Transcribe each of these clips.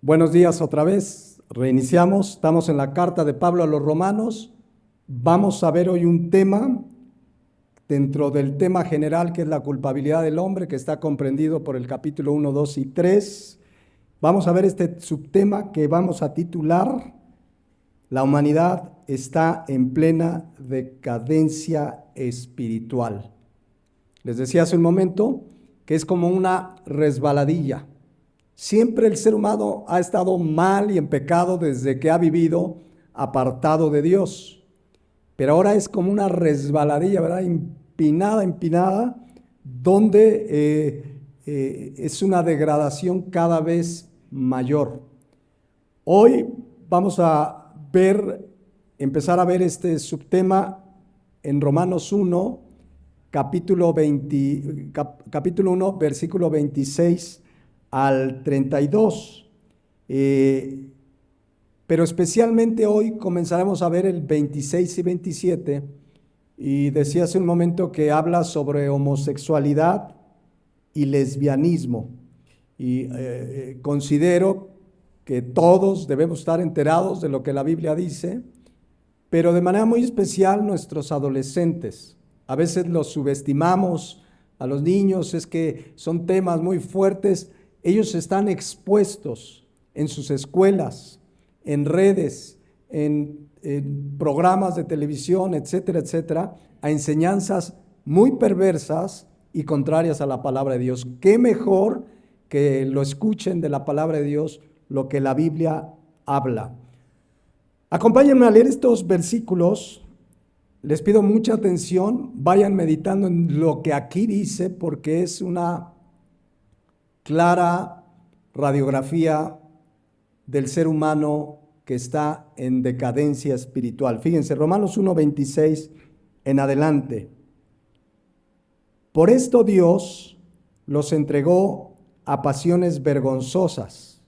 Buenos días otra vez, reiniciamos, estamos en la carta de Pablo a los Romanos. Vamos a ver hoy un tema dentro del tema general que es la culpabilidad del hombre, que está comprendido por el capítulo 1, 2 y 3. Vamos a ver este subtema que vamos a titular: La humanidad está en plena decadencia espiritual. Les decía hace un momento que es como una resbaladilla. Siempre el ser humano ha estado mal y en pecado desde que ha vivido apartado de Dios. Pero ahora es como una resbaladilla, ¿verdad? Empinada, donde es una degradación cada vez mayor. Hoy vamos a empezar a ver este subtema en Romanos 1, capítulo 1, versículo 26 al 32. Pero especialmente hoy comenzaremos a ver el 26 y 27. Y decía hace un momento que habla sobre homosexualidad y lesbianismo. Y considero que todos debemos estar enterados de lo que la Biblia dice, pero de manera muy especial nuestros adolescentes. A veces los subestimamos a los niños, es que son temas muy fuertes. Ellos están expuestos en sus escuelas, en redes, en programas de televisión, etcétera, etcétera, a enseñanzas muy perversas y contrarias a la palabra de Dios. Qué mejor que lo escuchen de la palabra de Dios, lo que la Biblia habla. Acompáñenme a leer estos versículos. Les pido mucha atención, vayan meditando en lo que aquí dice, porque es una clara radiografía del ser humano que está en decadencia espiritual. Fíjense, Romanos 1:26 en adelante. Por esto Dios los entregó a pasiones vergonzosas,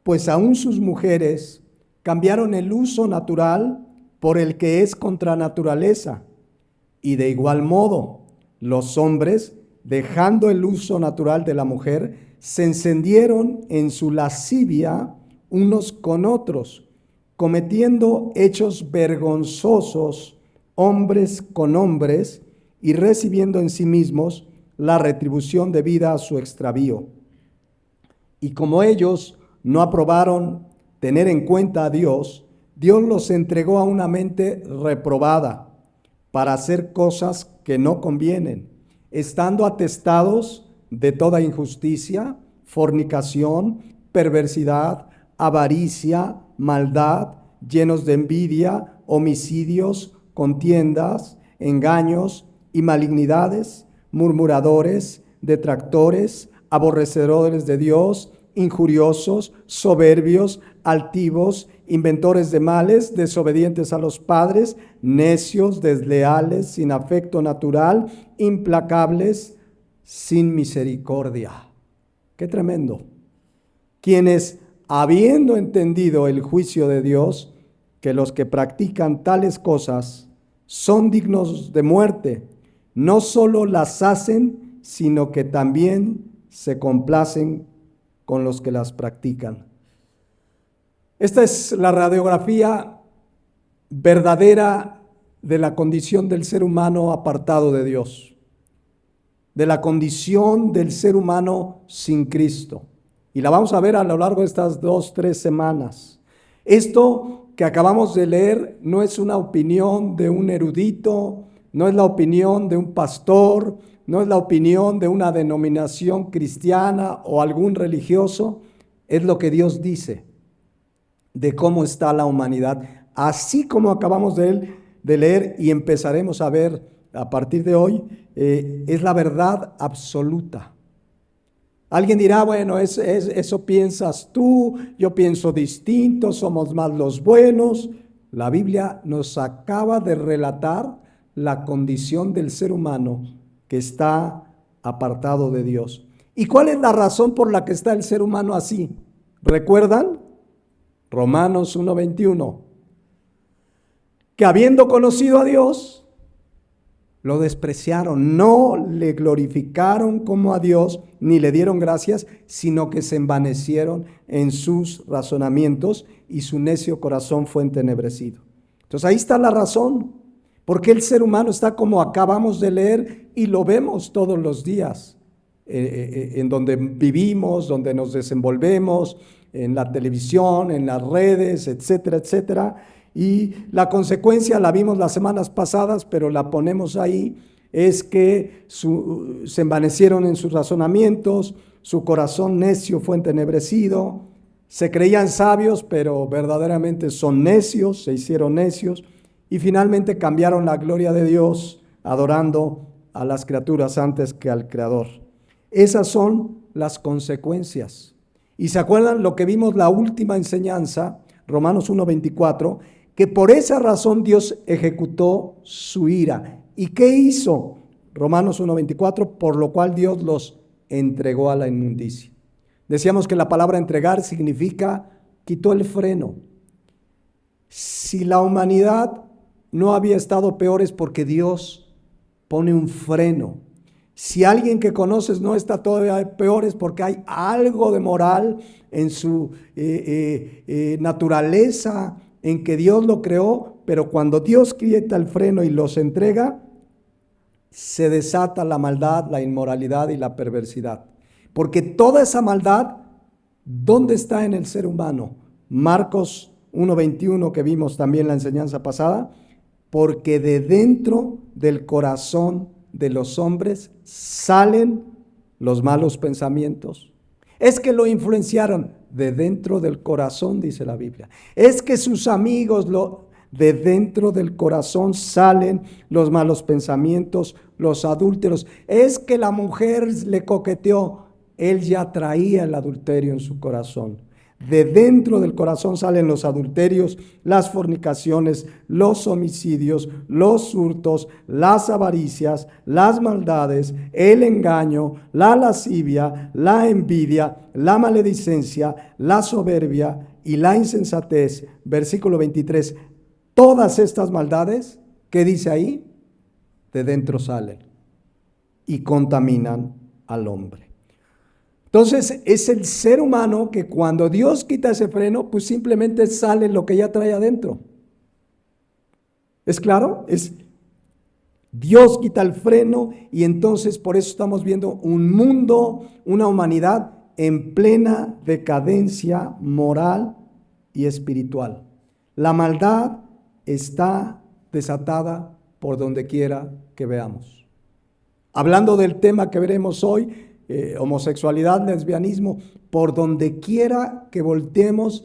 pues aún sus mujeres cambiaron el uso natural por el que es contra naturaleza, y de igual modo los hombres, dejando el uso natural de la mujer, se encendieron en su lascivia unos con otros, cometiendo hechos vergonzosos hombres con hombres y recibiendo en sí mismos la retribución debida a su extravío. Y como ellos no aprobaron tener en cuenta a Dios, Dios los entregó a una mente reprobada para hacer cosas que no convienen, estando atestados de toda injusticia, fornicación, perversidad, avaricia, maldad, llenos de envidia, homicidios, contiendas, engaños y malignidades, murmuradores, detractores, aborrecedores de Dios, injuriosos, soberbios, altivos, inventores de males, desobedientes a los padres, necios, desleales, sin afecto natural, implacables, sin misericordia. ¡Qué tremendo! Quienes, habiendo entendido el juicio de Dios, que los que practican tales cosas son dignos de muerte, no solo las hacen, sino que también se complacen con los que las practican. Esta es la radiografía verdadera de la condición del ser humano apartado de Dios, de la condición del ser humano sin Cristo. Y la vamos a ver a lo largo de estas 2-3 semanas. Esto que acabamos de leer no es una opinión de un erudito, no es la opinión de un pastor, no es la opinión de una denominación cristiana o algún religioso, es lo que Dios dice de cómo está la humanidad, así como acabamos de leer y empezaremos a ver a partir de hoy, es la verdad absoluta. Alguien dirá, bueno, eso piensas tú, yo pienso distinto, somos más los buenos. La Biblia nos acaba de relatar la condición del ser humano que está apartado de Dios. ¿Y cuál es la razón por la que está el ser humano así? ¿Recuerdan? Romanos 1:21. Que habiendo conocido a Dios, lo despreciaron, no le glorificaron como a Dios, ni le dieron gracias, sino que se envanecieron en sus razonamientos y su necio corazón fue entenebrecido. Entonces ahí está la razón, porque el ser humano está como acabamos de leer y lo vemos todos los días, en donde vivimos, donde nos desenvolvemos, en la televisión, en las redes, etcétera, etcétera. Y la consecuencia la vimos las semanas pasadas, pero la ponemos ahí, es que se envanecieron en sus razonamientos, su corazón necio fue entenebrecido, se creían sabios, pero verdaderamente son necios, se hicieron necios, y finalmente cambiaron la gloria de Dios, adorando a las criaturas antes que al Creador. Esas son las consecuencias. ¿Y se acuerdan lo que vimos la última enseñanza, Romanos 1:24? Que por esa razón Dios ejecutó su ira. ¿Y qué hizo? Romanos 1:24, por lo cual Dios los entregó a la inmundicia. Decíamos que la palabra entregar significa quitó el freno. Si la humanidad no había estado peor es porque Dios pone un freno. Si alguien que conoces no está todavía peor es porque hay algo de moral en su naturaleza, en que Dios lo creó, pero cuando Dios quita el freno y los entrega, se desata la maldad, la inmoralidad y la perversidad. Porque toda esa maldad, ¿dónde está en el ser humano? Marcos 1:21, que vimos también en la enseñanza pasada, porque de dentro del corazón de los hombres salen los malos pensamientos. Es que lo influenciaron de dentro del corazón, dice la Biblia. Es que sus amigos, de dentro del corazón salen los malos pensamientos, los adúlteros. Es que la mujer le coqueteó, él ya traía el adulterio en su corazón. De dentro del corazón salen los adulterios, las fornicaciones, los homicidios, los hurtos, las avaricias, las maldades, el engaño, la lascivia, la envidia, la maledicencia, la soberbia y la insensatez. Versículo 23. Todas estas maldades, ¿qué dice ahí? De dentro salen y contaminan al hombre. Entonces es el ser humano que cuando Dios quita ese freno, pues simplemente sale lo que ya trae adentro. ¿Es claro? Dios quita el freno y entonces por eso estamos viendo un mundo, una humanidad en plena decadencia moral y espiritual. La maldad está desatada por donde quiera que veamos. Hablando del tema que veremos hoy, homosexualidad, lesbianismo, por donde quiera que volteemos,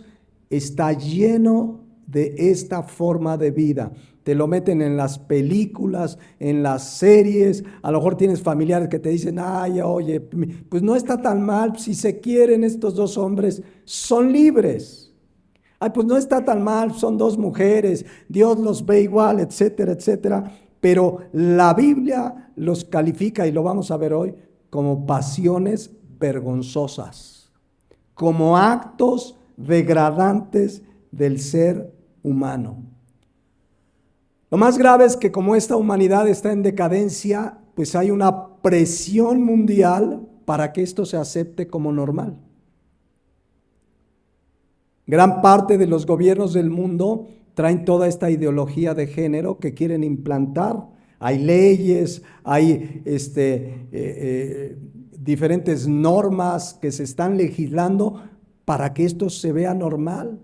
está lleno de esta forma de vida. Te lo meten en las películas, en las series, a lo mejor tienes familiares que te dicen, ay, oye, pues no está tan mal, si se quieren estos dos hombres, son libres. Ay, pues no está tan mal, son dos mujeres, Dios los ve igual, etcétera, etcétera. Pero la Biblia los califica, y lo vamos a ver hoy, como pasiones vergonzosas, como actos degradantes del ser humano. Lo más grave es que como esta humanidad está en decadencia, pues hay una presión mundial para que esto se acepte como normal. Gran parte de los gobiernos del mundo traen toda esta ideología de género que quieren implantar. Hay leyes, hay diferentes normas que se están legislando para que esto se vea normal.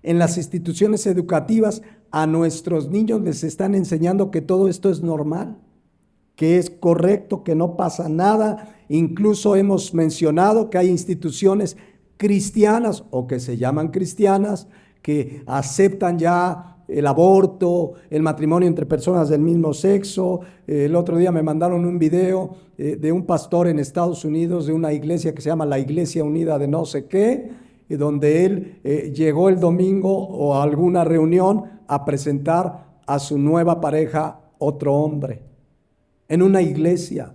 En las instituciones educativas a nuestros niños les están enseñando que todo esto es normal, que es correcto, que no pasa nada. Incluso hemos mencionado que hay instituciones cristianas o que se llaman cristianas que aceptan ya el aborto, el matrimonio entre personas del mismo sexo. El otro día me mandaron un video de un pastor en Estados Unidos de una iglesia que se llama la Iglesia Unida de no sé qué, donde él llegó el domingo o a alguna reunión a presentar a su nueva pareja, otro hombre, en una iglesia.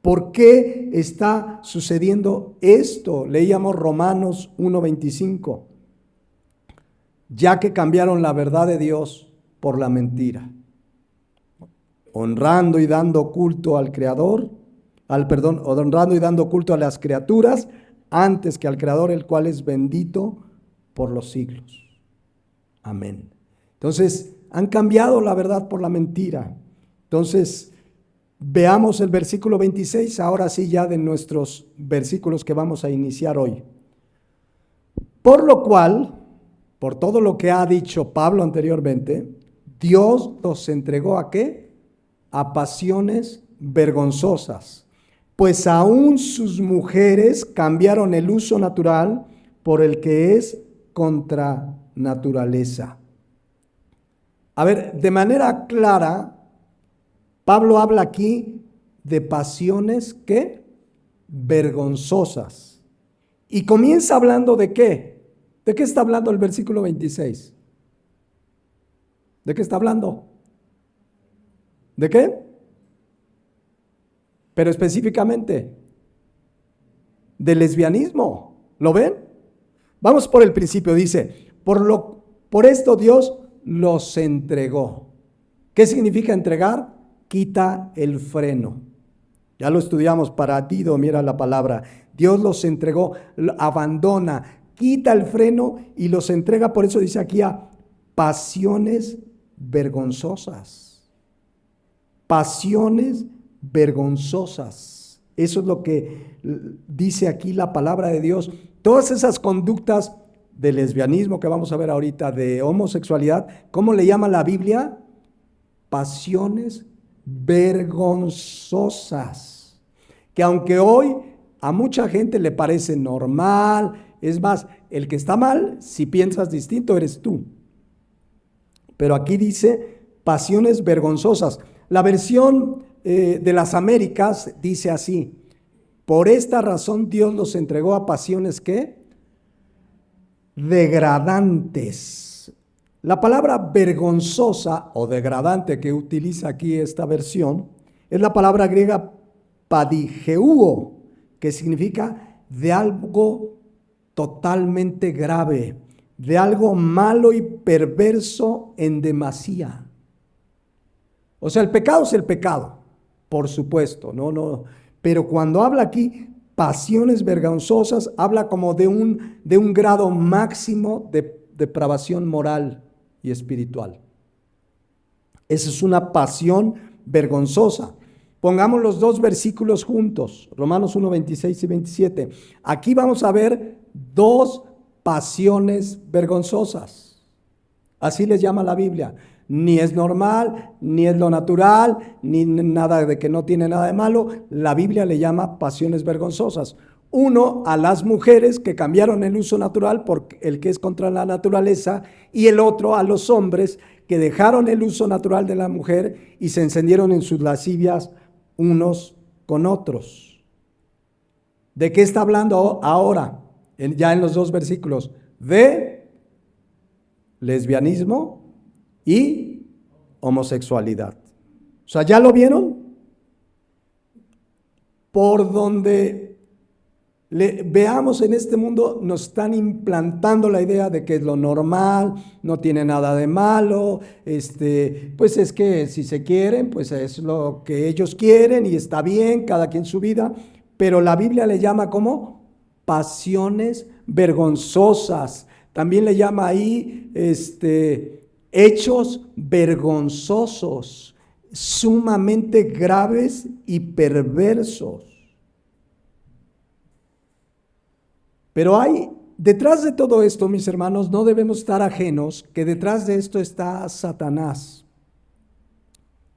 ¿Por qué está sucediendo esto? Leíamos Romanos 1:25. Ya que cambiaron la verdad de Dios por la mentira. honrando y dando culto al Creador, honrando y dando culto a las criaturas, antes que al Creador, el cual es bendito por los siglos. Amén. Entonces, han cambiado la verdad por la mentira. Entonces, veamos el versículo 26, ahora sí ya de nuestros versículos que vamos a iniciar hoy. Por lo cual, por todo lo que ha dicho Pablo anteriormente, Dios los entregó ¿a qué? A pasiones vergonzosas, pues aún sus mujeres cambiaron el uso natural por el que es contra naturaleza. A ver, de manera clara, Pablo habla aquí de pasiones ¿qué? Vergonzosas. Y comienza hablando de ¿qué? ¿De qué está hablando el versículo 26? ¿De qué está hablando? ¿De qué? Pero específicamente, de lesbianismo. ¿Lo ven? Vamos por el principio. Dice, por esto Dios los entregó. ¿Qué significa entregar? Quita el freno. Ya lo estudiamos, paratido, mira la palabra. Dios los entregó, abandona, quita el freno y los entrega, por eso dice aquí, a pasiones vergonzosas. Pasiones vergonzosas. Eso es lo que dice aquí la palabra de Dios. Todas esas conductas de lesbianismo que vamos a ver ahorita, de homosexualidad, ¿cómo le llama la Biblia? Pasiones vergonzosas. Que aunque hoy a mucha gente le parece normal, es más, el que está mal, si piensas distinto, eres tú. Pero aquí dice pasiones vergonzosas. La versión de las Américas dice así: por esta razón Dios los entregó a pasiones ¿qué? Degradantes. La palabra vergonzosa o degradante que utiliza aquí esta versión es la palabra griega padigeuo, que significa de algo totalmente grave, de algo malo y perverso en demasía. O sea, el pecado es el pecado, por supuesto, no, pero cuando habla aquí pasiones vergonzosas, habla como de un grado máximo de depravación moral y espiritual. Esa es una pasión vergonzosa. Pongamos los dos versículos juntos, Romanos 1, 26 y 27. Aquí vamos a ver dos pasiones vergonzosas. Así les llama la Biblia. Ni es normal, ni es lo natural, ni nada de que no tiene nada de malo. La Biblia le llama pasiones vergonzosas. Uno, a las mujeres que cambiaron el uso natural por el que es contra la naturaleza, y el otro a los hombres que dejaron el uso natural de la mujer y se encendieron en sus lascivias unos con otros. ¿De qué está hablando ahora? Ya en los dos versículos. De lesbianismo y homosexualidad. O sea, ¿ya lo vieron? Por donde veamos en este mundo, nos están implantando la idea de que es lo normal, no tiene nada de malo, pues es que si se quieren, pues es lo que ellos quieren y está bien, cada quien su vida, pero la Biblia le llama como pasiones vergonzosas. También le llama ahí hechos vergonzosos, sumamente graves y perversos. Pero detrás de todo esto, mis hermanos, no debemos estar ajenos que detrás de esto está Satanás.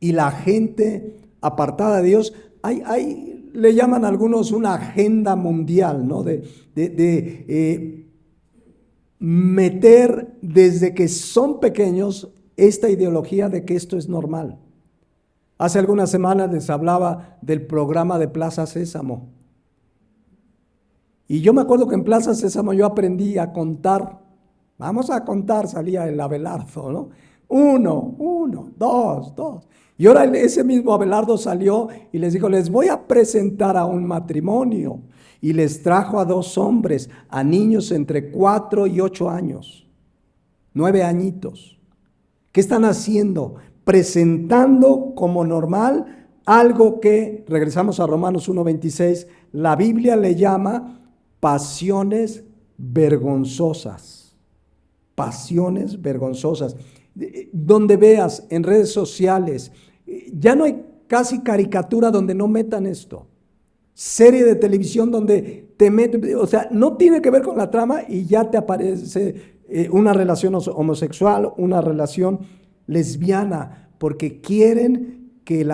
Y la gente apartada de Dios, le llaman algunos una agenda mundial, ¿no? De meter desde que son pequeños esta ideología de que esto es normal. Hace algunas semanas les hablaba del programa de Plaza Sésamo. Y yo me acuerdo que en Plaza Sésamo yo aprendí a contar. Vamos a contar, salía el Abelardo, ¿no? 1, 2. Y ahora ese mismo Abelardo salió y les dijo, les voy a presentar a un matrimonio. Y les trajo a 2 hombres, a niños entre 4 y 8 años, 9 añitos. ¿Qué están haciendo? presentando como normal algo que, regresamos a Romanos 1:26, la Biblia le llama pasiones vergonzosas. Pasiones vergonzosas. Donde veas en redes sociales, ya no hay casi caricatura donde no metan esto. Serie de televisión donde te meten, o sea, no tiene que ver con la trama y ya te aparece una relación homosexual, una relación lesbiana, porque quieren que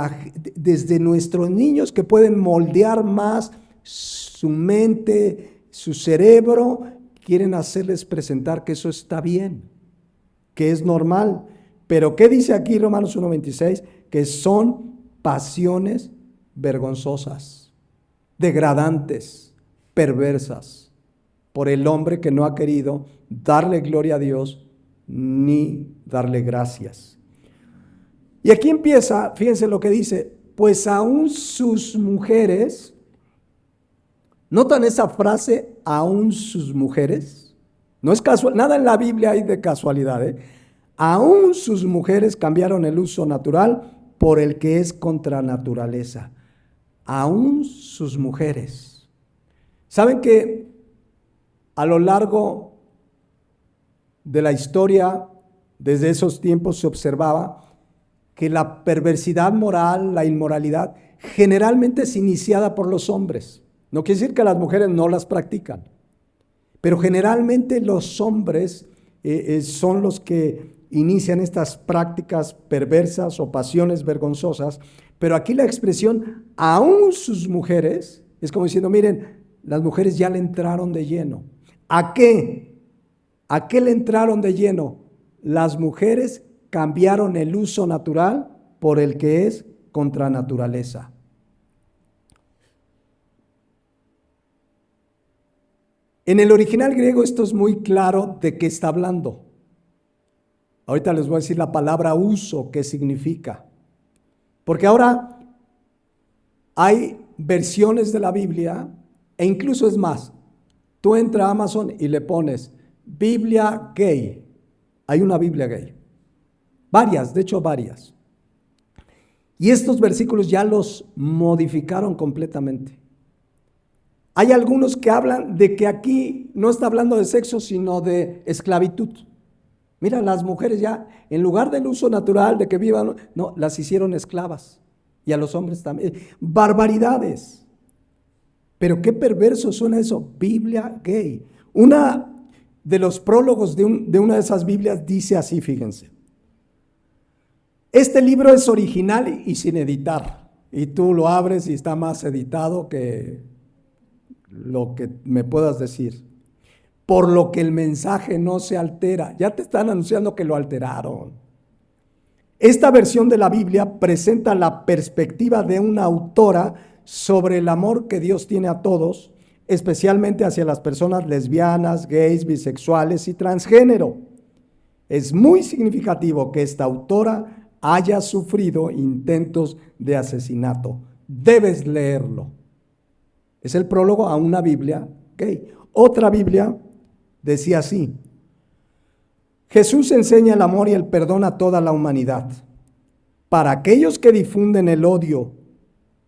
desde nuestros niños que pueden moldear más su mente, su cerebro, quieren hacerles presentar que eso está bien, que es normal. Pero ¿qué dice aquí Romanos 1:26? Que son pasiones vergonzosas, degradantes, perversas, por el hombre que no ha querido darle gloria a Dios ni darle gracias. Y aquí empieza, fíjense lo que dice, pues aún sus mujeres, ¿notan esa frase, aún sus mujeres? No es casual, nada en la Biblia hay de casualidad, ¿eh? Aún sus mujeres cambiaron el uso natural por el que es contra naturaleza. Aún sus mujeres. ¿Saben que a lo largo de la historia, desde esos tiempos se observaba que la perversidad moral, la inmoralidad, generalmente es iniciada por los hombres? No quiere decir que las mujeres no las practican, pero generalmente los hombres son los que inician estas prácticas perversas o pasiones vergonzosas. Pero aquí la expresión aún sus mujeres es como diciendo, miren, las mujeres ya le entraron de lleno. ¿A qué? ¿A qué le entraron de lleno? Las mujeres cambiaron el uso natural por el que es contra naturaleza. En el original griego esto es muy claro de qué está hablando. Ahorita les voy a decir la palabra uso, qué significa. Porque ahora hay versiones de la Biblia, e incluso es más, tú entras a Amazon y le pones Biblia gay. Hay una Biblia gay. Varias, de hecho varias. Y estos versículos ya los modificaron completamente. Hay algunos que hablan de que aquí no está hablando de sexo, sino de esclavitud. Mira, las mujeres ya, en lugar del uso natural de que vivan, no, las hicieron esclavas. Y a los hombres también. Barbaridades. Pero qué perverso suena eso, Biblia gay. Una de los prólogos de una de esas Biblias dice así, fíjense. Este libro es original y sin editar. Y tú lo abres y está más editado que lo que me puedas decir. Por lo que el mensaje no se altera. Ya te están anunciando que lo alteraron. Esta versión de la Biblia presenta la perspectiva de una autora sobre el amor que Dios tiene a todos, especialmente hacia las personas lesbianas, gays, bisexuales y transgénero. Es muy significativo que esta autora haya sufrido intentos de asesinato. Debes leerlo. Es el prólogo a una Biblia gay. Otra Biblia decía así: Jesús enseña el amor y el perdón a toda la humanidad. Para aquellos que difunden el odio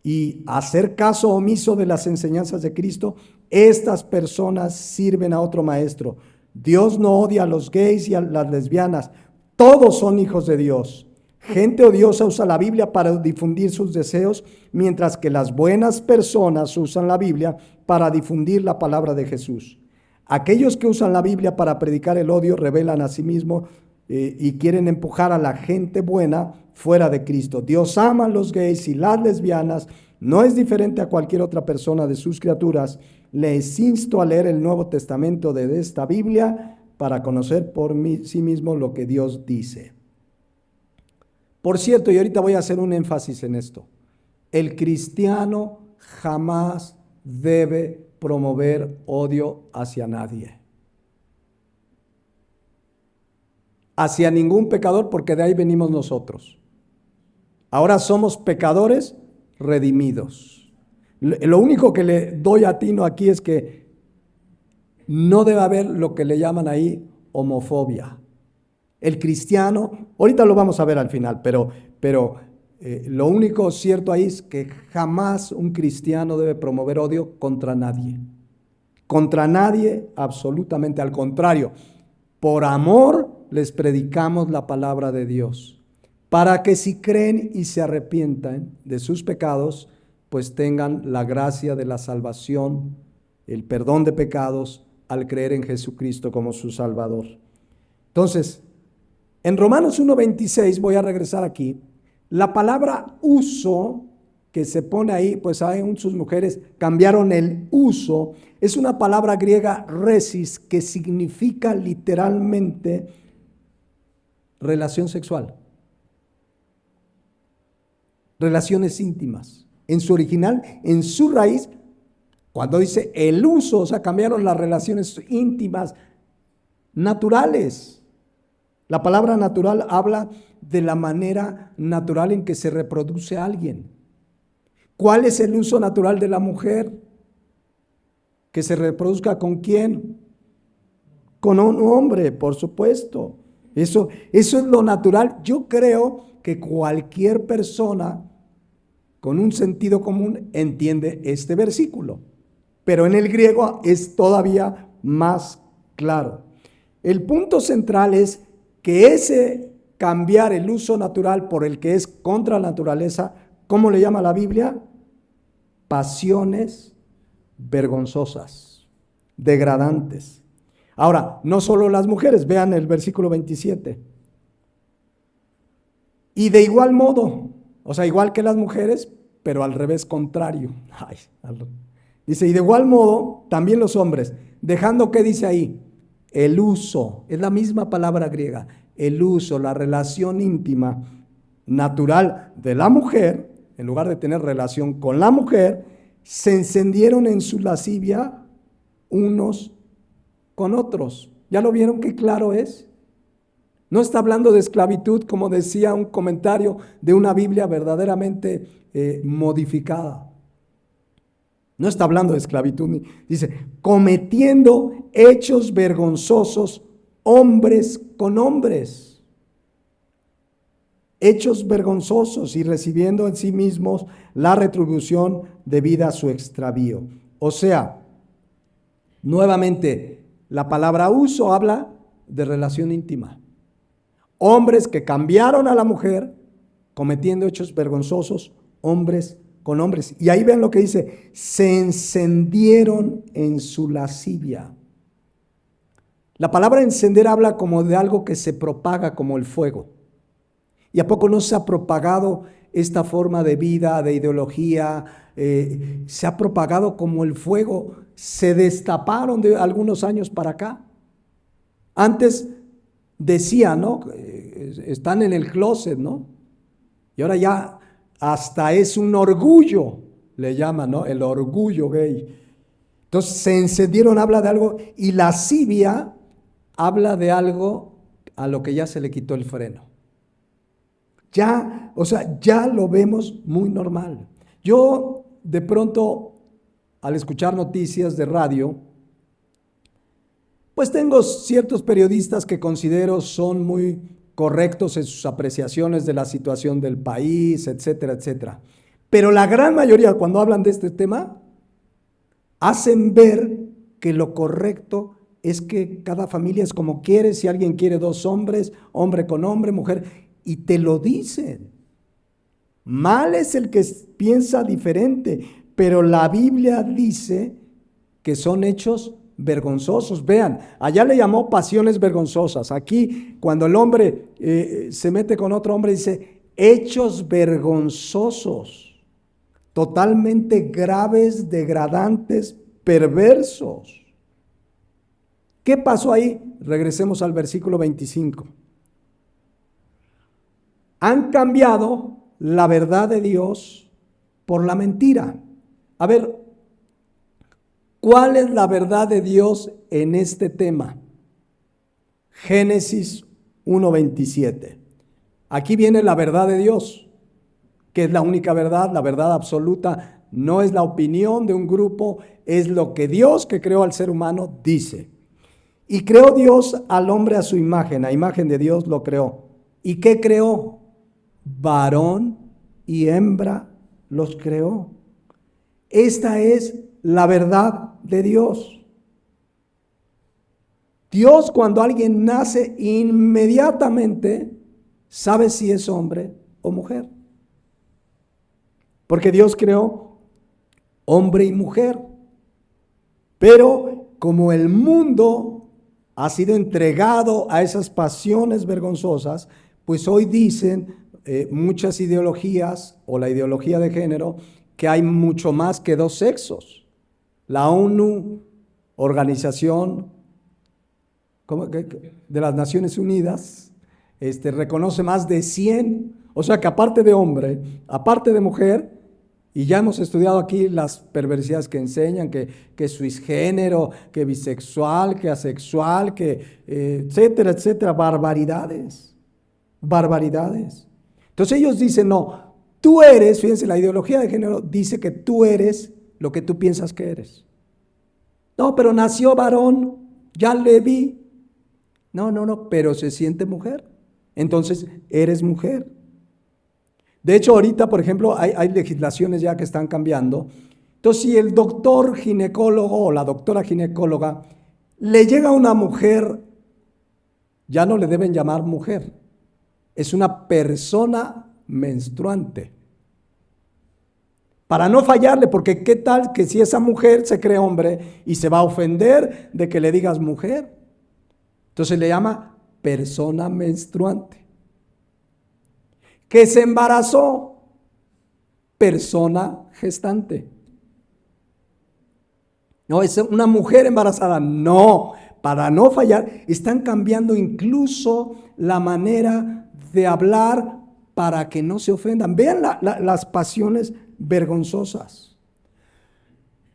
y hacer caso omiso de las enseñanzas de Cristo, estas personas sirven a otro maestro. Dios no odia a los gays y a las lesbianas. Todos son hijos de Dios. Gente odiosa usa la Biblia para difundir sus deseos, mientras que las buenas personas usan la Biblia para difundir la palabra de Jesús. Aquellos que usan la Biblia para predicar el odio revelan a sí mismos y quieren empujar a la gente buena fuera de Cristo. Dios ama a los gays y las lesbianas, no es diferente a cualquier otra persona de sus criaturas. Les insto a leer el Nuevo Testamento de esta Biblia para conocer por sí mismo lo que Dios dice. Por cierto, y ahorita voy a hacer un énfasis en esto, el cristiano jamás debe promover odio hacia nadie. Hacia ningún pecador, porque de ahí venimos nosotros. Ahora somos pecadores redimidos. Lo único que le doy atino aquí es que no debe haber lo que le llaman ahí homofobia. El cristiano, ahorita lo vamos a ver al final, pero lo único cierto ahí es que jamás un cristiano debe promover odio contra nadie. Contra nadie, absolutamente al contrario. Por amor les predicamos la palabra de Dios, para que si creen y se arrepientan de sus pecados, pues tengan la gracia de la salvación, el perdón de pecados, al creer en Jesucristo como su Salvador. Entonces, en Romanos 1:26, voy a regresar aquí, la palabra uso que se pone ahí, pues aún sus mujeres cambiaron el uso, es una palabra griega resis, que significa literalmente relación sexual, relaciones íntimas. En su original, en su raíz, cuando dice el uso, o sea, cambiaron las relaciones íntimas naturales. La palabra natural habla de la manera natural en que se reproduce alguien. ¿Cuál es el uso natural de la mujer? Que se reproduzca ¿con quién? Con un hombre, por supuesto. Eso es lo natural. Yo creo que cualquier persona con un sentido común entiende este versículo, pero en el griego es todavía más claro. El punto central es que ese cambiar el uso natural por el que es contra la naturaleza, ¿cómo le llama la Biblia? Pasiones vergonzosas, degradantes. Ahora, no solo las mujeres, vean el versículo 27. Y de igual modo, o sea, igual que las mujeres, pero al revés contrario. Dice, y de igual modo, también los hombres, dejando, ¿qué dice ahí? El uso, es la misma palabra griega, el uso, la relación íntima, natural de la mujer, en lugar de tener relación con la mujer, se encendieron en su lascivia unos con otros. ¿Ya lo vieron qué claro es? No está hablando de esclavitud, como decía un comentario de una Biblia verdaderamente modificada. No está hablando de esclavitud. Dice, cometiendo hechos vergonzosos hombres con hombres. Hechos vergonzosos y recibiendo en sí mismos la retribución debida a su extravío. O sea, nuevamente, la palabra uso habla de relación íntima. Hombres que cambiaron a la mujer cometiendo hechos vergonzosos, hombres con hombres. Y ahí ven lo que dice, se encendieron en su lascivia. La palabra encender habla como de algo que se propaga como el fuego. ¿Y a poco no se ha propagado esta forma de vida, de ideología? Se ha propagado como el fuego. Se destaparon de algunos años para acá. Antes decía, ¿no? Están en el closet, ¿no? Y ahora ya hasta es un orgullo, le llaman, ¿no? El orgullo gay. Entonces se encendieron, habla de algo, y lascivia habla de algo a lo que ya se le quitó el freno. Ya, o sea, ya lo vemos muy normal. Yo de pronto, al escuchar noticias de radio, pues tengo ciertos periodistas que considero son muy correctos en sus apreciaciones de la situación del país, etcétera, etcétera. Pero la gran mayoría, cuando hablan de este tema, hacen ver que lo correcto es que cada familia es como quiere. Si alguien quiere 2 hombres, hombre con hombre, mujer, y te lo dicen. Mal es el que piensa diferente, pero la Biblia dice que son hechos vergonzosos. Vean, allá le llamó pasiones vergonzosas. Aquí, cuando el hombre se mete con otro hombre, dice hechos vergonzosos, totalmente graves, degradantes, perversos. ¿Qué pasó ahí? Regresemos al versículo 25. Han cambiado la verdad de Dios por la mentira. A ver, ¿cuál es la verdad de Dios en este tema? Génesis 1:27. Aquí viene la verdad de Dios, que es la única verdad, la verdad absoluta. No es la opinión de un grupo, es lo que Dios, que creó al ser humano, dice. Y creó Dios al hombre a su imagen, a imagen de Dios lo creó. ¿Y qué creó? Varón y hembra los creó. Esta es la verdad de Dios. Dios, cuando alguien nace, inmediatamente sabe si es hombre o mujer. Porque Dios creó hombre y mujer. Pero como el mundo ha sido entregado a esas pasiones vergonzosas, pues hoy dicen muchas ideologías o la ideología de género que hay mucho más que dos sexos. La ONU, Organización de las Naciones Unidas, reconoce más de 100, o sea que aparte de hombre, aparte de mujer, y ya hemos estudiado aquí las perversidades que enseñan, que cisgénero, que bisexual, que asexual, que etcétera, etcétera, barbaridades. Entonces ellos dicen, no, tú eres, fíjense, la ideología de género dice que tú eres lo que tú piensas que eres. No, pero nació varón, ya le vi. No, pero se siente mujer. Entonces, eres mujer. De hecho, ahorita, por ejemplo, hay legislaciones ya que están cambiando. Entonces, si el doctor ginecólogo o la doctora ginecóloga le llega a una mujer, ya no le deben llamar mujer. Es una persona menstruante. Para no fallarle, porque qué tal que si esa mujer se cree hombre y se va a ofender de que le digas mujer. Entonces le llama persona menstruante. Que se embarazó, persona gestante. No, es una mujer embarazada. No, para no fallar, están cambiando incluso la manera de hablar para que no se ofendan. Vean las pasiones vergonzosas.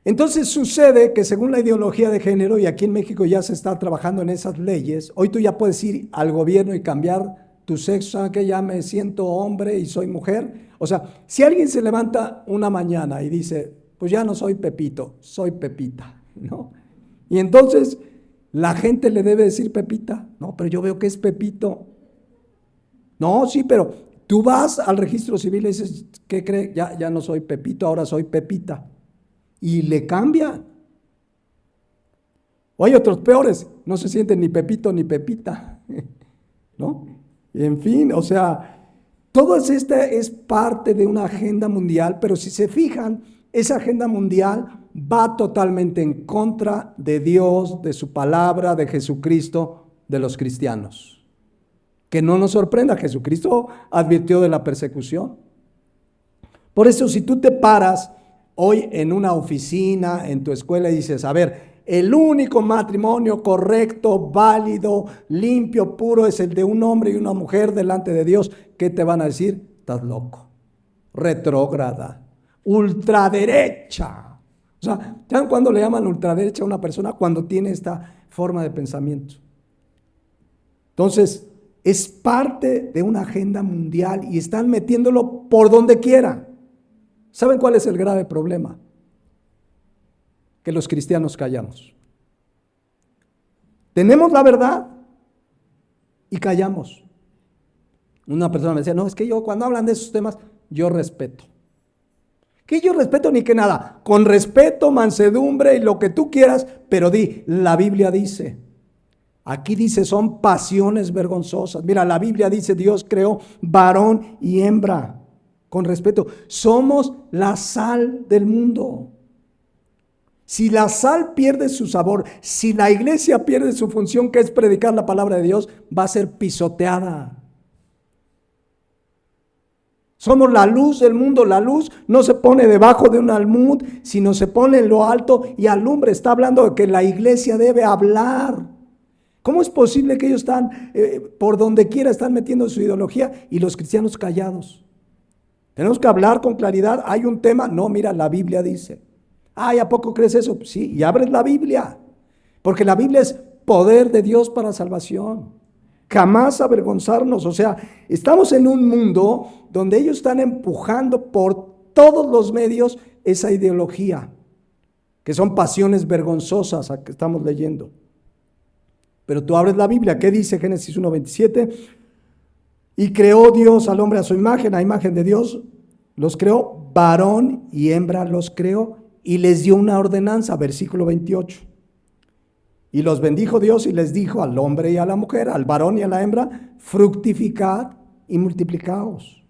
Entonces sucede que según la ideología de género, y aquí en México ya se está trabajando en esas leyes, hoy tú ya puedes ir al gobierno y cambiar tu sexo, que ya me siento hombre y soy mujer. O sea, si alguien se levanta una mañana y dice, pues ya no soy Pepito, soy Pepita, ¿no? Y entonces la gente le debe decir Pepita. No, pero yo veo que es Pepito. No, sí, pero tú vas al registro civil y dices, ¿qué cree? Ya no soy Pepito, ahora soy Pepita. Y le cambian. O hay otros peores, no se sienten ni Pepito ni Pepita, ¿no? En fin, o sea, todo esto es parte de una agenda mundial, pero si se fijan, esa agenda mundial va totalmente en contra de Dios, de su palabra, de Jesucristo, de los cristianos. Que no nos sorprenda, Jesucristo advirtió de la persecución. Por eso, si tú te paras hoy en una oficina, en tu escuela y dices, a ver, el único matrimonio correcto, válido, limpio, puro es el de un hombre y una mujer delante de Dios, ¿qué te van a decir? Estás loco, retrógrada, ultraderecha. O sea, ¿saben cuándo le llaman ultraderecha a una persona? Cuando tiene esta forma de pensamiento. Entonces, es parte de una agenda mundial y están metiéndolo por donde quiera. ¿Saben cuál es el grave problema? Que los cristianos callamos. Tenemos la verdad y callamos. Una persona me decía, no, es que yo cuando hablan de esos temas, yo respeto. ¿Qué yo respeto ni que nada? Con respeto, mansedumbre y lo que tú quieras, pero la Biblia dice. Aquí dice, son pasiones vergonzosas. Mira, la Biblia dice, Dios creó varón y hembra. Con respeto, somos la sal del mundo. Si la sal pierde su sabor, si la iglesia pierde su función, que es predicar la palabra de Dios, va a ser pisoteada. Somos la luz del mundo. La luz no se pone debajo de un almud, sino se pone en lo alto y alumbra. Está hablando de que la iglesia debe hablar. ¿Cómo es posible que ellos están, por donde quiera, están metiendo su ideología y los cristianos callados? Tenemos que hablar con claridad. ¿Hay un tema? No, mira, la Biblia dice. Ay, ¿a poco crees eso? Sí, y abres la Biblia. Porque la Biblia es poder de Dios para salvación. Jamás avergonzarnos. O sea, estamos en un mundo donde ellos están empujando por todos los medios esa ideología, que son pasiones vergonzosas que estamos leyendo. Pero tú abres la Biblia, ¿qué dice Génesis 1:27? Y creó Dios al hombre a imagen de Dios, los creó, varón y hembra los creó, y les dio una ordenanza, versículo 28. Y los bendijo Dios y les dijo al hombre y a la mujer, al varón y a la hembra, fructificad y multiplicaos.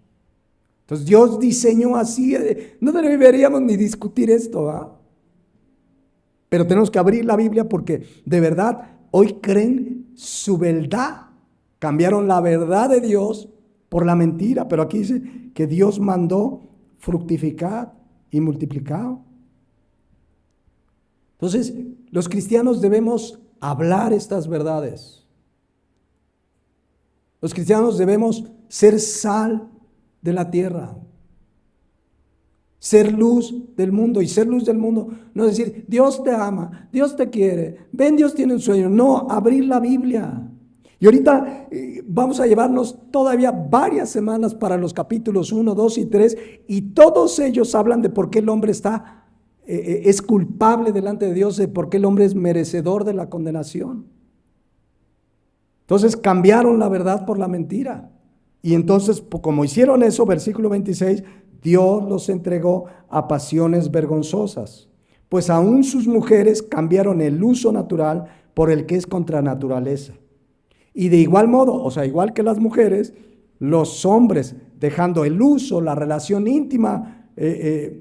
Entonces Dios diseñó así, no deberíamos ni discutir esto, ¿eh? Pero tenemos que abrir la Biblia porque de verdad hoy creen su verdad. Cambiaron la verdad de Dios por la mentira, pero aquí dice que Dios mandó fructificar y multiplicar. Entonces, los cristianos debemos hablar estas verdades. Los cristianos debemos ser sal de la tierra, ser luz del mundo. Y ser luz del mundo no es decir, Dios te ama, Dios te quiere, ven, Dios tiene un sueño. No, abrir la Biblia. Y ahorita vamos a llevarnos todavía varias semanas para los capítulos 1, 2 y 3, y todos ellos hablan de por qué el hombre es culpable delante de Dios, de por qué el hombre es merecedor de la condenación. Entonces cambiaron la verdad por la mentira. Y entonces, como hicieron eso, versículo 26, Dios los entregó a pasiones vergonzosas, pues aún sus mujeres cambiaron el uso natural por el que es contra naturaleza. Y de igual modo, o sea, igual que las mujeres, los hombres, dejando el uso, la relación íntima,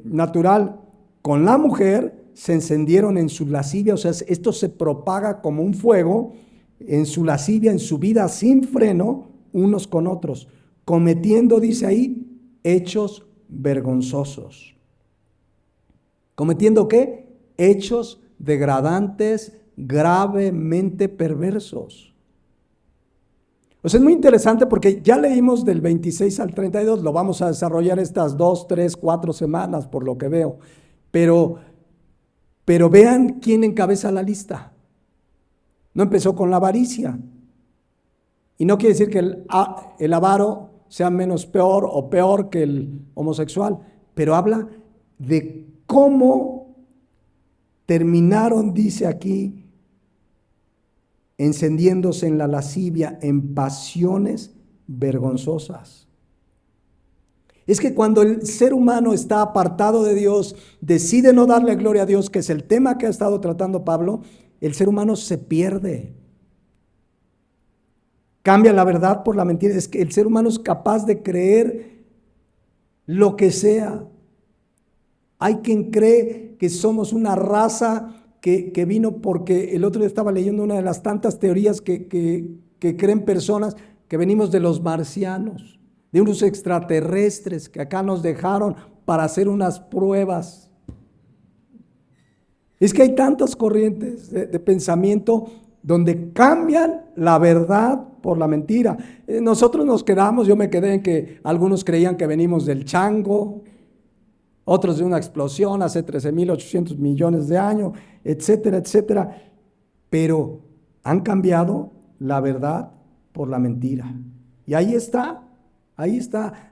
natural con la mujer, se encendieron en su lascivia. O sea, esto se propaga como un fuego en su lascivia, en su vida sin freno, unos con otros, cometiendo, dice ahí, hechos vergonzosos. ¿Cometiendo qué? Hechos degradantes, gravemente perversos. O sea, es muy interesante porque ya leímos del 26 al 32, lo vamos a desarrollar estas 2, 3, 4 semanas por lo que veo, pero vean quién encabeza la lista. No empezó con la avaricia, y no quiere decir que el avaro sea menos peor o peor que el homosexual, pero habla de cómo terminaron, dice aquí, encendiéndose en la lascivia, en pasiones vergonzosas. Es que cuando el ser humano está apartado de Dios, decide no darle gloria a Dios, que es el tema que ha estado tratando Pablo, el ser humano se pierde. Cambia la verdad por la mentira. Es que el ser humano es capaz de creer lo que sea. Hay quien cree que somos una raza que vino porque el otro día estaba leyendo una de las tantas teorías que creen personas que venimos de los marcianos, de unos extraterrestres que acá nos dejaron para hacer unas pruebas. Es que hay tantas corrientes de pensamiento donde cambian la verdad por la mentira. Nosotros nos quedamos, yo me quedé en que algunos creían que venimos del chango, otros de una explosión hace 13.800 millones de años, etcétera, etcétera. Pero han cambiado la verdad por la mentira. Y ahí está,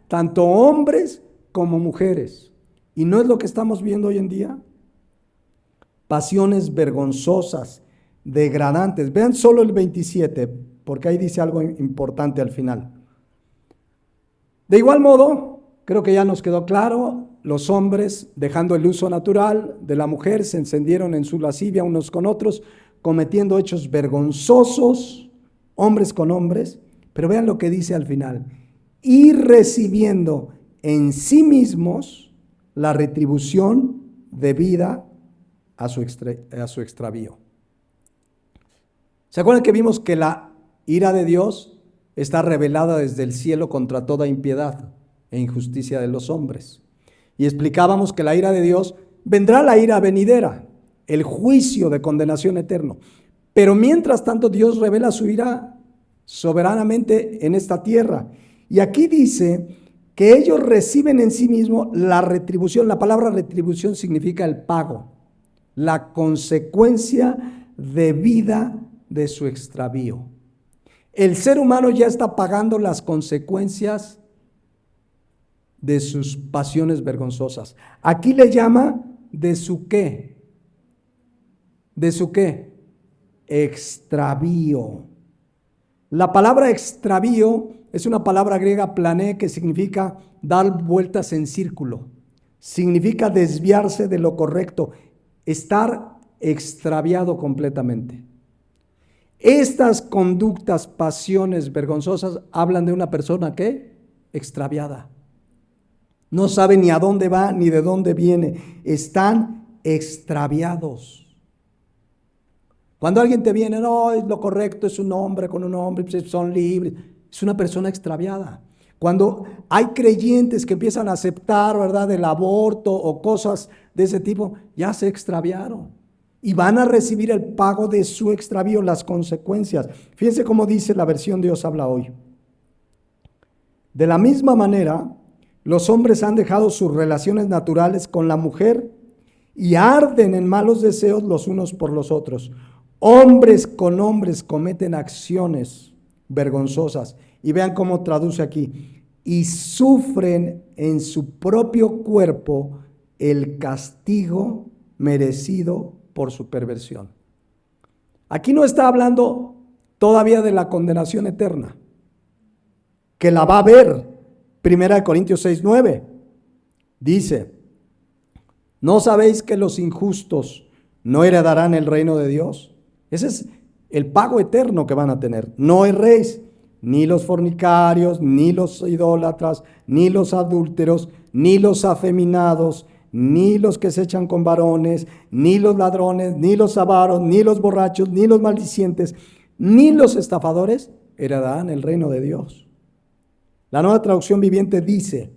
tanto hombres como mujeres. ¿Y no es lo que estamos viendo hoy en día? Pasiones vergonzosas, degradantes. Vean solo el 27, porque ahí dice algo importante al final. De igual modo, creo que ya nos quedó claro, los hombres, dejando el uso natural de la mujer, se encendieron en su lascivia unos con otros, cometiendo hechos vergonzosos, hombres con hombres. Pero vean lo que dice al final: y recibiendo en sí mismos la retribución debida a su extravío. ¿Se acuerdan que vimos que la ira de Dios está revelada desde el cielo contra toda impiedad e injusticia de los hombres? Y explicábamos que la ira de Dios, vendrá la ira venidera, el juicio de condenación eterno. Pero mientras tanto Dios revela su ira soberanamente en esta tierra. Y aquí dice que ellos reciben en sí mismos la retribución. La palabra retribución significa el pago, la consecuencia debida de su extravío. El ser humano ya está pagando las consecuencias de sus pasiones vergonzosas. Aquí le llama de su qué. ¿De su qué? extravío. La palabra extravío es una palabra griega plané que significa dar vueltas en círculo. Significa desviarse de lo correcto, estar extraviado completamente. Estas conductas, pasiones vergonzosas hablan de una persona que extraviada. No sabe ni a dónde va ni de dónde viene. Están extraviados. Cuando alguien te viene, no, es lo correcto, es un hombre con un hombre, son libres. Es una persona extraviada. Cuando hay creyentes que empiezan a aceptar, ¿verdad?, el aborto o cosas de ese tipo, ya se extraviaron. Y van a recibir el pago de su extravío, las consecuencias. Fíjense cómo dice la versión Dios habla hoy. De la misma manera, los hombres han dejado sus relaciones naturales con la mujer y arden en malos deseos los unos por los otros. Hombres con hombres cometen acciones vergonzosas. Y vean cómo traduce aquí. Y sufren en su propio cuerpo el castigo merecido por su perversión. Aquí no está hablando todavía de la condenación eterna, que la va a ver. 1 Corintios 6:9 dice, ¿no sabéis que los injustos no heredarán el reino de Dios? Ese es el pago eterno que van a tener. No erréis, ni los fornicarios, ni los idólatras, ni los adúlteros, ni los afeminados, ni los que se echan con varones, ni los ladrones, ni los avaros, ni los borrachos, ni los maldicientes, ni los estafadores heredarán el reino de Dios. La Nueva Traducción Viviente dice,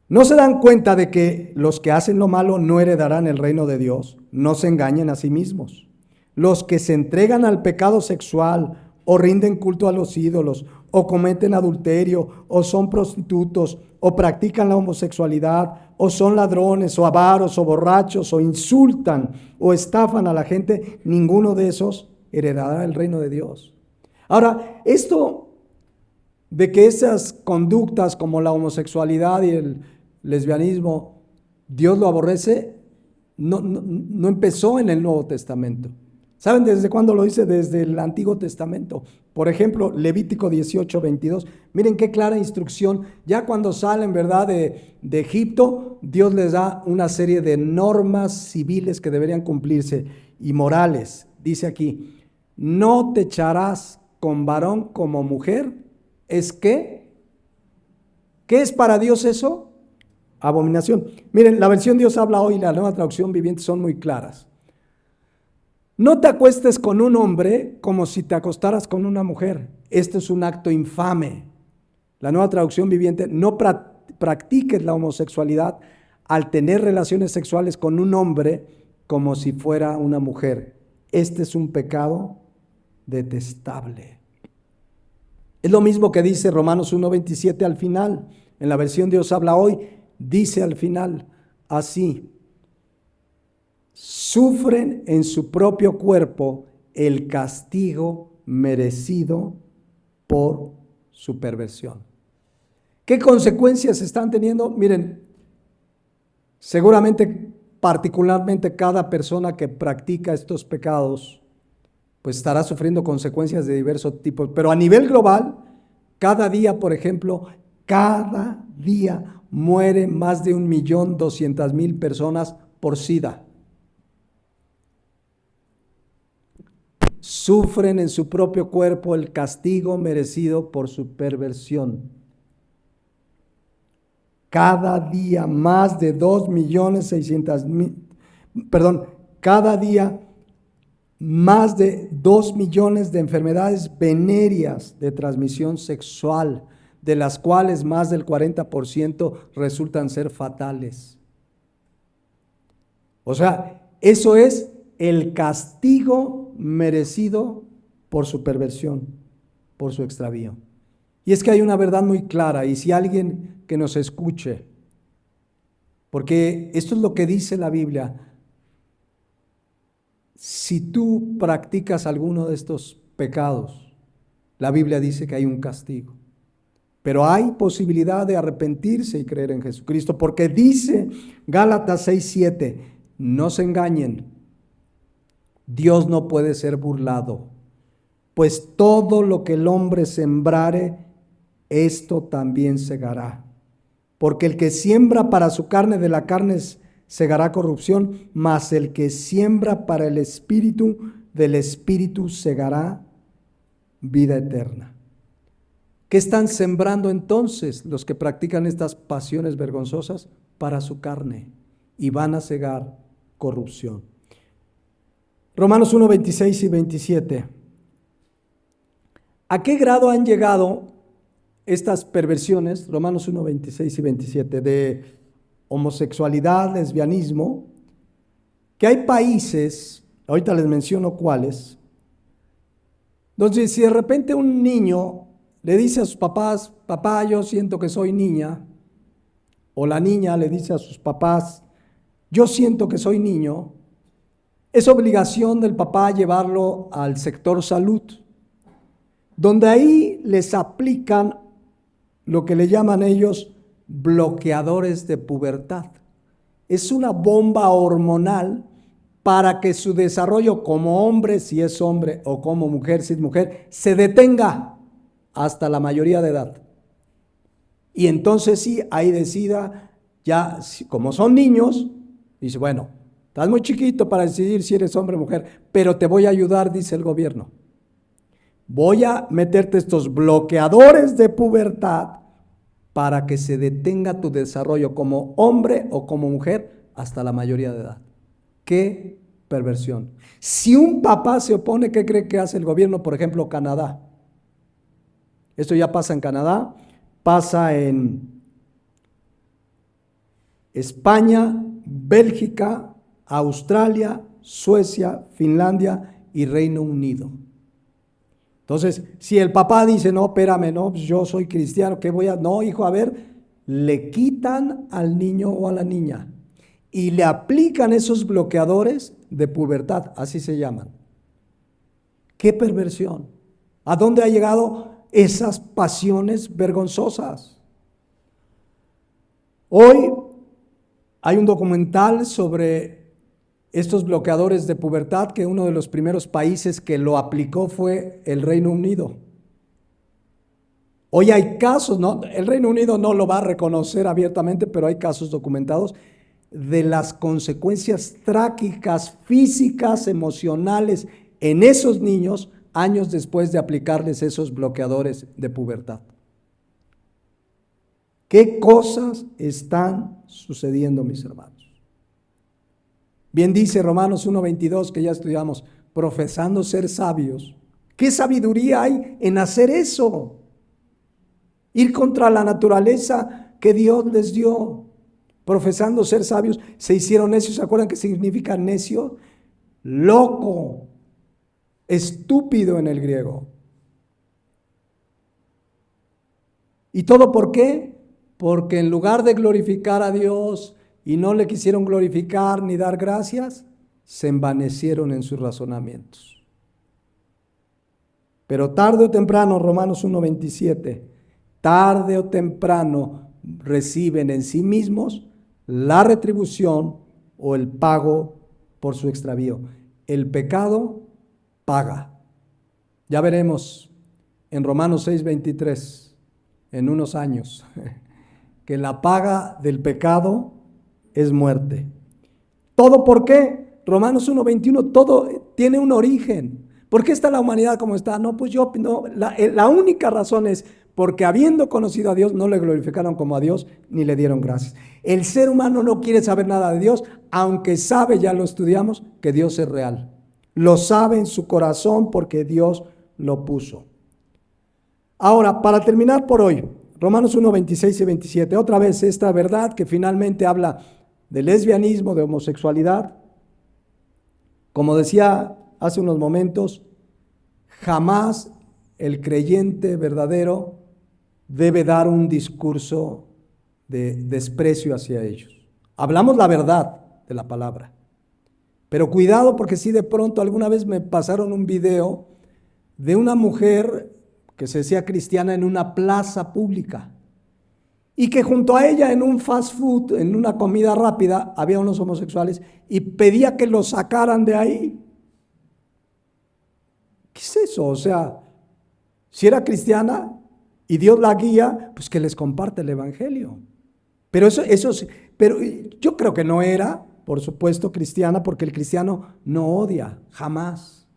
¿no se dan cuenta de que los que hacen lo malo no heredarán el reino de Dios? No se engañen a sí mismos. Los que se entregan al pecado sexual o rinden culto a los ídolos o cometen adulterio o son prostitutos o practican la homosexualidad o son ladrones o avaros o borrachos o insultan o estafan a la gente, ninguno de esos heredará el reino de Dios. Ahora, esto de que esas conductas como la homosexualidad y el lesbianismo, Dios lo aborrece, no empezó en el Nuevo Testamento. ¿Saben desde cuándo lo dice? Desde el Antiguo Testamento. Por ejemplo, Levítico 18:22. Miren qué clara instrucción. Ya cuando salen, ¿verdad?, de Egipto, Dios les da una serie de normas civiles que deberían cumplirse y morales. Dice aquí, no te echarás con varón como mujer. ¿Es qué? ¿Qué es para Dios eso? Abominación. Miren, la versión Dios habla hoy y la Nueva Traducción Viviente son muy claras. No te acuestes con un hombre como si te acostaras con una mujer. Esto es un acto infame. La Nueva Traducción Viviente, no practiques la homosexualidad al tener relaciones sexuales con un hombre como si fuera una mujer. Este es un pecado detestable. Es lo mismo que dice Romanos 1:27 al final. En la versión Dios habla hoy, dice al final, así. Sufren en su propio cuerpo el castigo merecido por su perversión. ¿Qué consecuencias están teniendo? Miren, seguramente, particularmente cada persona que practica estos pecados, pues estará sufriendo consecuencias de diversos tipos. Pero a nivel global, cada día, por ejemplo, cada día mueren más de 1.200.000 personas por SIDA. Sufren en su propio cuerpo el castigo merecido por su perversión. Cada día más de 2.600.000, cada día más de 2 millones de enfermedades venéreas de transmisión sexual, de las cuales más del 40% resultan ser fatales. O sea, eso es el castigo merecido por su perversión, por su extravío. Y es que hay una verdad muy clara, y si alguien que nos escuche, porque esto es lo que dice la Biblia, si tú practicas alguno de estos pecados, la Biblia dice que hay un castigo. Pero hay posibilidad de arrepentirse y creer en Jesucristo, porque dice Gálatas 6:7, no se engañen. Dios no puede ser burlado, pues todo lo que el hombre sembrare, esto también segará. Porque el que siembra para su carne, de la carne segará corrupción, mas el que siembra para el Espíritu, del Espíritu segará vida eterna. ¿Qué están sembrando entonces los que practican estas pasiones vergonzosas? Para su carne, y van a segar corrupción. Romanos 1, 26 y 27. ¿A qué grado han llegado estas perversiones? Romanos 1, 26 y 27, de homosexualidad, lesbianismo, que hay países, ahorita les menciono cuáles, donde si de repente un niño le dice a sus papás, papá, yo siento que soy niña, o la niña le dice a sus papás, yo siento que soy niño, es obligación del papá llevarlo al sector salud, donde ahí les aplican lo que le llaman ellos bloqueadores de pubertad. Es una bomba hormonal para que su desarrollo como hombre, si es hombre, o como mujer, si es mujer, se detenga hasta la mayoría de edad. Y entonces sí, ahí decida, ya como son niños, dice, bueno, estás muy chiquito para decidir si eres hombre o mujer, pero te voy a ayudar, dice el gobierno. Voy a meterte estos bloqueadores de pubertad para que se detenga tu desarrollo como hombre o como mujer hasta la mayoría de edad. ¡Qué perversión! Si un papá se opone, ¿qué cree que hace el gobierno? Por ejemplo, Canadá. Esto ya pasa en Canadá, pasa en España, Bélgica, Australia, Suecia, Finlandia y Reino Unido. Entonces, si el papá dice, no, espérame, no, pues yo soy cristiano, ¿qué voy a...? No, hijo, a ver, le quitan al niño o a la niña y le aplican esos bloqueadores de pubertad, así se llaman. ¡Qué perversión! ¿A dónde ha llegado esas pasiones vergonzosas? Hoy hay un documental sobre estos bloqueadores de pubertad que uno de los primeros países que lo aplicó fue el Reino Unido. Hoy hay casos, ¿no? El Reino Unido no lo va a reconocer abiertamente, pero hay casos documentados de las consecuencias trágicas, físicas, emocionales en esos niños años después de aplicarles esos bloqueadores de pubertad. ¿Qué cosas están sucediendo, mis hermanos? Bien dice Romanos 1:22, que ya estudiamos, profesando ser sabios. ¿Qué sabiduría hay en hacer eso? Ir contra la naturaleza que Dios les dio. Profesando ser sabios, se hicieron necios. ¿Se acuerdan qué significa necio? Loco, estúpido en el griego. ¿Y todo por qué? Porque en lugar de glorificar a Dios y no le quisieron glorificar ni dar gracias, se envanecieron en sus razonamientos. Pero tarde o temprano, Romanos 1:27, tarde o temprano reciben en sí mismos la retribución o el pago por su extravío. El pecado paga. Ya veremos en Romanos 6:23, en unos años, que la paga del pecado es muerte. ¿Todo por qué? Romanos 1:21, todo tiene un origen. ¿Por qué está la humanidad como está? No, pues la única razón es porque habiendo conocido a Dios, no le glorificaron como a Dios, ni le dieron gracias. El ser humano no quiere saber nada de Dios, aunque sabe, ya lo estudiamos, que Dios es real. Lo sabe en su corazón porque Dios lo puso. Ahora, para terminar por hoy, Romanos 1:26 y 27, otra vez esta verdad que finalmente habla de lesbianismo, de homosexualidad. Como decía hace unos momentos, jamás el creyente verdadero debe dar un discurso de desprecio hacia ellos. Hablamos la verdad de la palabra, pero cuidado porque si de pronto alguna vez me pasaron un video de una mujer que se decía cristiana en una plaza pública y que junto a ella en un fast food, en una comida rápida, había unos homosexuales y pedía que los sacaran de ahí. ¿Qué es eso? O sea, si era cristiana y Dios la guía, pues que les comparte el evangelio. Pero pero yo creo que no era, por supuesto, cristiana, porque el cristiano no odia, jamás.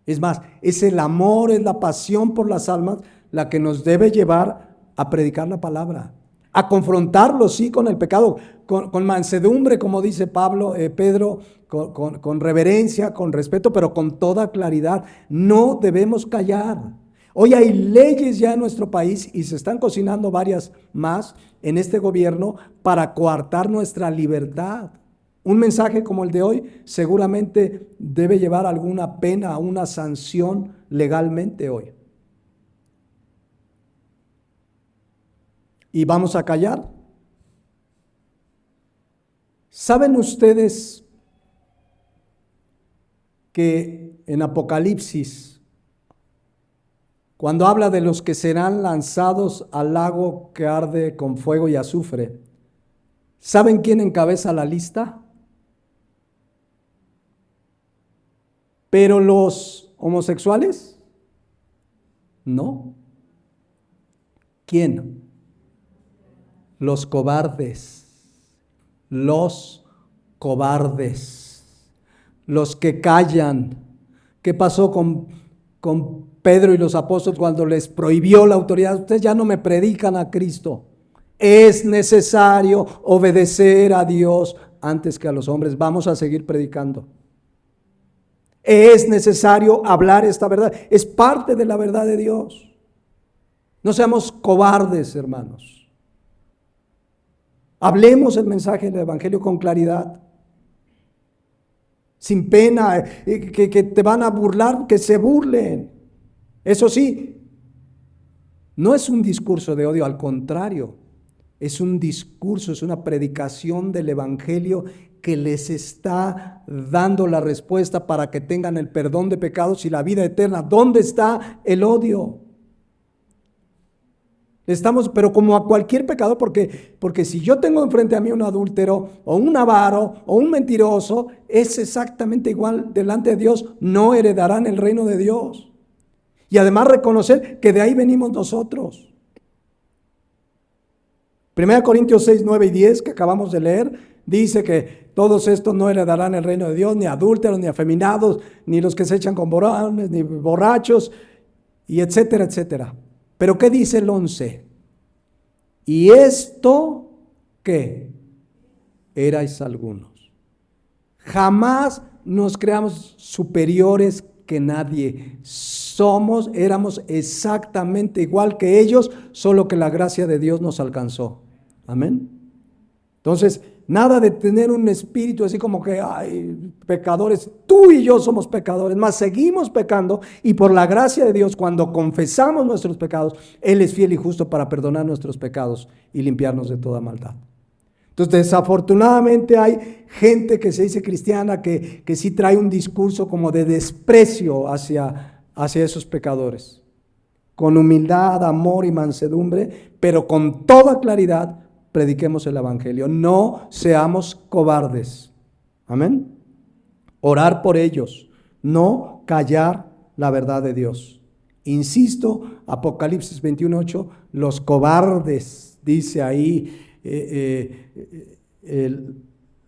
Es más, es el amor, es la pasión por las almas la que nos debe llevar a predicar la palabra, a confrontarlo, sí, con el pecado, con mansedumbre, como dice Pedro, con reverencia, con respeto, pero con toda claridad. No debemos callar. Hoy hay leyes ya en nuestro país y se están cocinando varias más en este gobierno para coartar nuestra libertad. Un mensaje como el de hoy seguramente debe llevar alguna pena, una sanción legalmente hoy. ¿Y vamos a callar? ¿Saben ustedes que en Apocalipsis, cuando habla de los que serán lanzados al lago que arde con fuego y azufre, ¿saben quién encabeza la lista? Pero los homosexuales, no. ¿Quién? Los cobardes. Los cobardes. Los que callan. ¿Qué pasó con Pedro y los apóstoles cuando les prohibió la autoridad? Ustedes ya no me predican a Cristo. Es necesario obedecer a Dios antes que a los hombres. Vamos a seguir predicando. Es necesario hablar esta verdad. Es parte de la verdad de Dios. No seamos cobardes, hermanos. Hablemos el mensaje del evangelio con claridad. Sin pena, que te van a burlar, que se burlen. Eso sí, no es un discurso de odio, al contrario, es un discurso, es una predicación del evangelio que les está dando la respuesta para que tengan el perdón de pecados y la vida eterna. ¿Dónde está el odio? Pero como a cualquier pecador, porque si yo tengo enfrente a mí un adúltero o un avaro o un mentiroso, es exactamente igual delante de Dios, no heredarán el reino de Dios. Y además reconocer que de ahí venimos nosotros. 1 Corintios 6, 9 y 10 que acabamos de leer, dice que todos estos no heredarán el reino de Dios, ni adúlteros, ni afeminados, ni los que se echan con varones, ni borrachos, y etcétera, etcétera. Pero ¿qué dice el 11? Y esto, ¿qué? Erais algunos. Jamás nos creamos superiores que nadie. Éramos exactamente igual que ellos, solo que la gracia de Dios nos alcanzó. Amén. Entonces, nada de tener un espíritu así como que, ay, pecadores, tú y yo somos pecadores, más seguimos pecando y por la gracia de Dios, cuando confesamos nuestros pecados, Él es fiel y justo para perdonar nuestros pecados y limpiarnos de toda maldad. Entonces, desafortunadamente hay gente que se dice cristiana que sí trae un discurso como de desprecio hacia esos pecadores, con humildad, amor y mansedumbre, pero con toda claridad prediquemos el evangelio. No seamos cobardes. Amén. Orar por ellos, no callar la verdad de Dios. Insisto, Apocalipsis 21:8, los cobardes, dice ahí,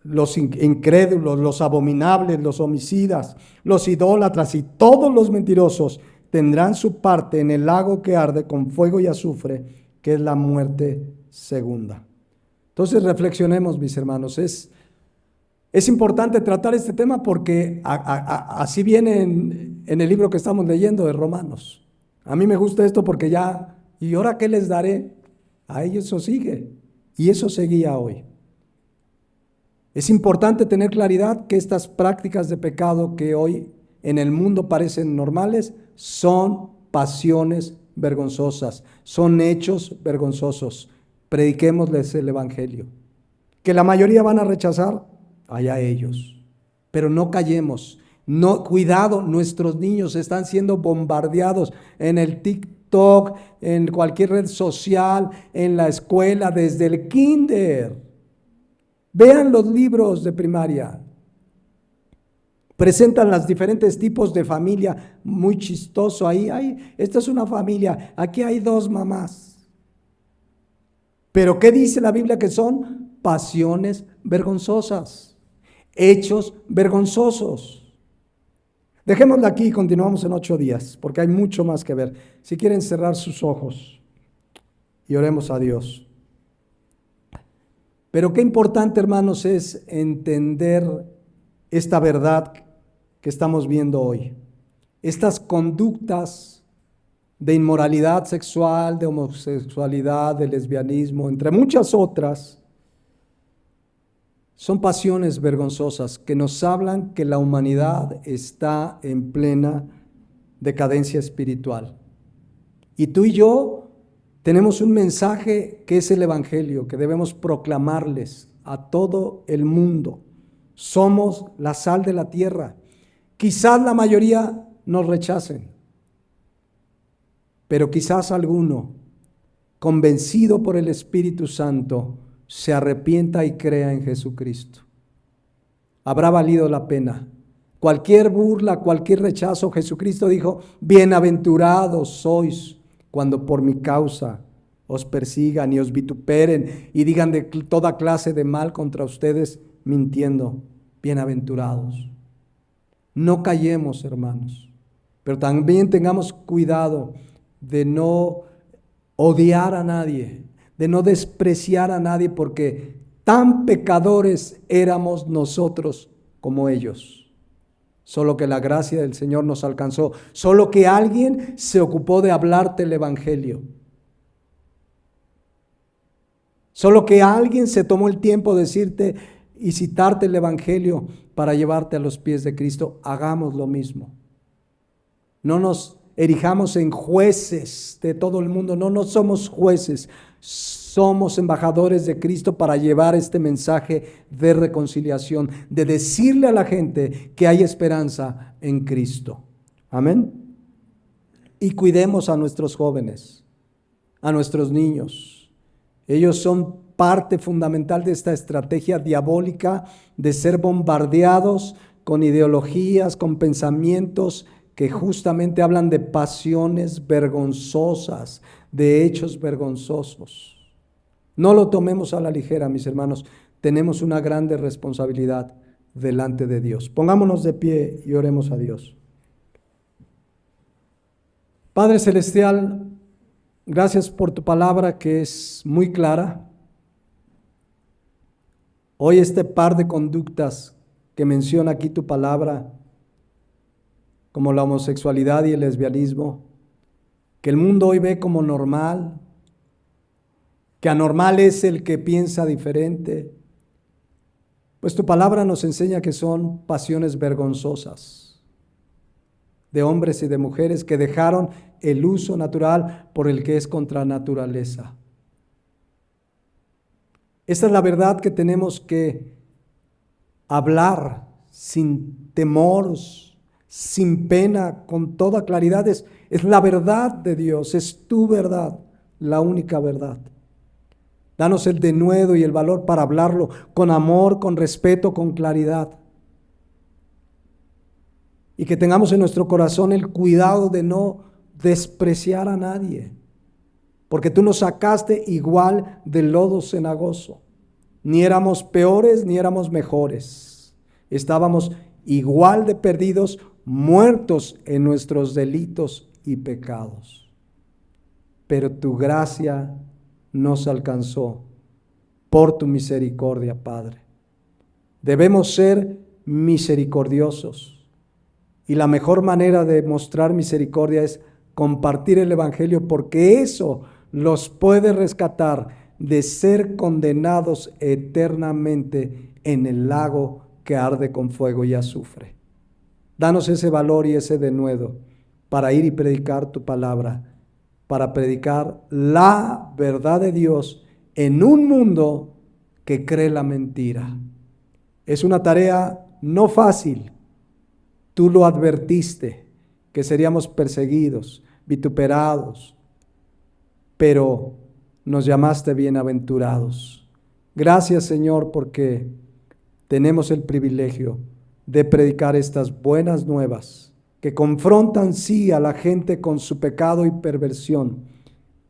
los incrédulos, los abominables, los homicidas, los idólatras y todos los mentirosos tendrán su parte en el lago que arde con fuego y azufre, que es la muerte segunda. Entonces reflexionemos, mis hermanos. Es importante tratar este tema porque así viene en el libro que estamos leyendo de Romanos. A mí me gusta esto porque ¿y ahora qué les daré? A ellos eso sigue. Y eso seguía hoy. Es importante tener claridad que estas prácticas de pecado que hoy en el mundo parecen normales son pasiones vergonzosas, son hechos vergonzosos. Prediquémosles el evangelio. Que la mayoría van a rechazar, allá ellos. Pero no callemos. No, cuidado, nuestros niños están siendo bombardeados en el TikTok, en cualquier red social, en la escuela, desde el kinder. Vean los libros de primaria. Presentan los diferentes tipos de familia, muy chistoso. Esta es una familia, aquí hay 2 mamás. Pero ¿qué dice la Biblia que son? Pasiones vergonzosas, hechos vergonzosos. Dejémoslo aquí y continuamos en 8 días, porque hay mucho más que ver. Si quieren cerrar sus ojos y oremos a Dios. Pero qué importante, hermanos, es entender esta verdad que estamos viendo hoy. Estas conductas de inmoralidad sexual, de homosexualidad, de lesbianismo, entre muchas otras, son pasiones vergonzosas que nos hablan que la humanidad está en plena decadencia espiritual. Y tú y yo tenemos un mensaje que es el Evangelio, que debemos proclamarles a todo el mundo. Somos la sal de la tierra. Quizás la mayoría nos rechacen, pero quizás alguno, convencido por el Espíritu Santo, se arrepienta y crea en Jesucristo. Habrá valido la pena. Cualquier burla, cualquier rechazo, Jesucristo dijo: bienaventurados sois cuando por mi causa os persigan y os vituperen y digan de toda clase de mal contra ustedes, mintiendo. Bienaventurados. No callemos, hermanos, pero también tengamos cuidado de no odiar a nadie, de no despreciar a nadie, porque tan pecadores éramos nosotros como ellos. Solo que la gracia del Señor nos alcanzó, solo que alguien se ocupó de hablarte el Evangelio. Solo que alguien se tomó el tiempo de decirte y citarte el Evangelio para llevarte a los pies de Cristo. Hagamos lo mismo. No nos erijamos en jueces de todo el mundo. No somos jueces. Somos embajadores de Cristo para llevar este mensaje de reconciliación, de decirle a la gente que hay esperanza en Cristo. Amén. Y cuidemos a nuestros jóvenes, a nuestros niños. Ellos son parte fundamental de esta estrategia diabólica de ser bombardeados con ideologías, con pensamientos que justamente hablan de pasiones vergonzosas, de hechos vergonzosos. No lo tomemos a la ligera, mis hermanos. Tenemos una grande responsabilidad delante de Dios. Pongámonos de pie y oremos a Dios. Padre Celestial, gracias por tu palabra que es muy clara. Hoy este par de conductas que menciona aquí tu palabra, como la homosexualidad y el lesbianismo, que el mundo hoy ve como normal, que anormal es el que piensa diferente, pues tu palabra nos enseña que son pasiones vergonzosas de hombres y de mujeres que dejaron el uso natural por el que es contra naturaleza. Esta es la verdad que tenemos que hablar sin temor, sin pena, con toda claridad. Es la verdad de Dios, es tu verdad, la única verdad. Danos el denuedo y el valor para hablarlo con amor, con respeto, con claridad. Y que tengamos en nuestro corazón el cuidado de no despreciar a nadie, porque tú nos sacaste igual del lodo cenagoso. Ni éramos peores ni éramos mejores. Estábamos igual de perdidos, muertos en nuestros delitos y pecados. Pero tu gracia nos alcanzó por tu misericordia, Padre. Debemos ser misericordiosos. Y la mejor manera de mostrar misericordia es compartir el Evangelio, porque eso los puede rescatar de ser condenados eternamente en el lago que arde con fuego y azufre. Danos ese valor y ese denuedo para ir y predicar tu palabra, para predicar la verdad de Dios en un mundo que cree la mentira. Es una tarea no fácil. Tú lo advertiste, que seríamos perseguidos, vituperados, pero nos llamaste bienaventurados. Gracias, Señor, porque tenemos el privilegio de predicar estas buenas nuevas que confrontan sí a la gente con su pecado y perversión,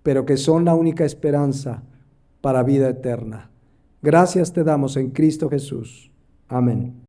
pero que son la única esperanza para vida eterna. Gracias te damos en Cristo Jesús. Amén.